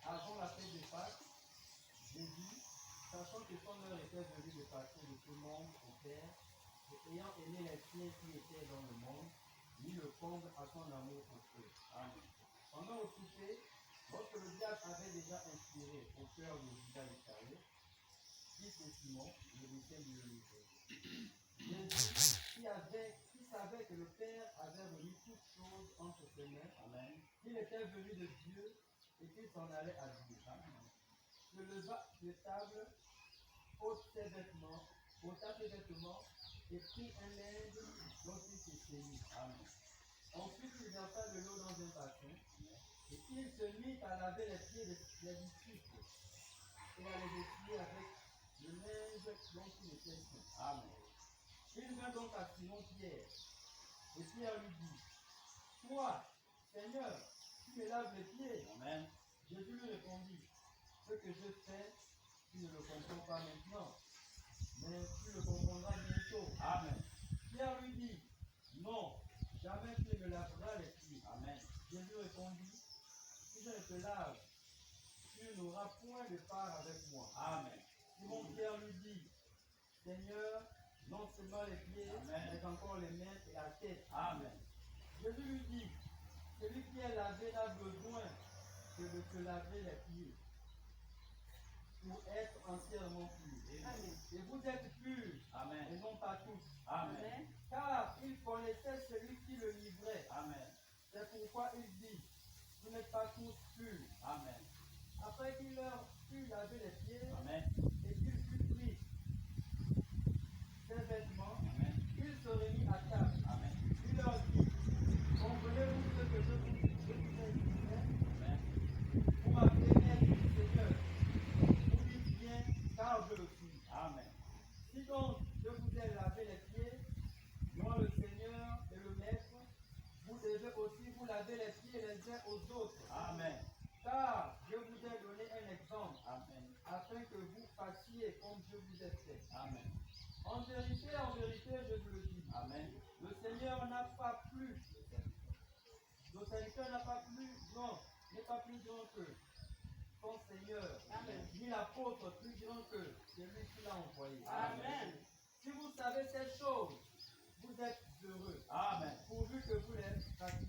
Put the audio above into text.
Avant la fête des Pâques, Jésus, sachant que son heure était venue de passer de tout le monde au Père, et ayant aimé les siens qui étaient dans le monde, mit le comble à son amour pour eux. Amen. Pendant au souper, lorsque le diable avait déjà inspiré au cœur de Judas Iscariote, fils de Simon, le disciple de Jésus, qui savait que le Père avait remis toutes choses entre ses mains, Amen, qu'il était venu de Dieu et qu'il s'en allait à Dieu. Amen. Se leva de table, ôta ses vêtements et prit un linge dont il se saignit. Amen. Ensuite, il versa de l'eau dans un bassin et il se mit à laver les pieds des disciples et à les essuyer avec le linge dont il était saint. Amen. Il vint donc à Simon-Pierre et Pierre lui dit: Toi, Seigneur, tu me laves les pieds. Amen. Jésus lui répondit: Ce que je fais, tu ne le comprends pas maintenant, mais tu le comprendras bientôt. Amen. Pierre lui dit: Non, jamais tu ne me laveras les pieds. Amen. Jésus répondit: Si je ne te lave, tu n'auras point de part avec moi. Amen. Simon Pierre lui dit: Seigneur, non seulement les pieds, Amen, mais encore les mains et la tête. Amen. Jésus lui dit: Celui qui est lavé n'a besoin que de se laver les pieds pour être entièrement pur. Amen. Et vous êtes purs, Amen. et non pas tous. Amen. Car il connaissait celui qui le livrait. Amen. C'est pourquoi il dit, vous n'êtes pas tous purs. Amen. Après qu'il leur eut lavé les pieds Amen. et qu'il fut pris ses vêtements, Amen. il se remit à table. Amen. Il leur dit, comprenez-vous ce que je vous ai dit? Amen. Vous m'appelez maître du Seigneur. Vous dites bien, car je le suis. Amen. Si donc je vous ai lavé les pieds, moi le Seigneur et le Maître, vous devez aussi vous laver les pieds les uns aux autres. Amen. Car je vous ai donné un exemple, Amen. afin que vous fassiez comme je vous ai fait. Amen. En vérité, je vous le dis, Amen. le Seigneur n'a pas plus, le serviteur n'a pas plus grand, n'est pas plus grand que son Seigneur, Amen. ni l'apôtre plus grand que celui qui l'a envoyé. Amen. Si vous savez ces choses, vous êtes heureux, Amen. pourvu que vous les pratiquiez.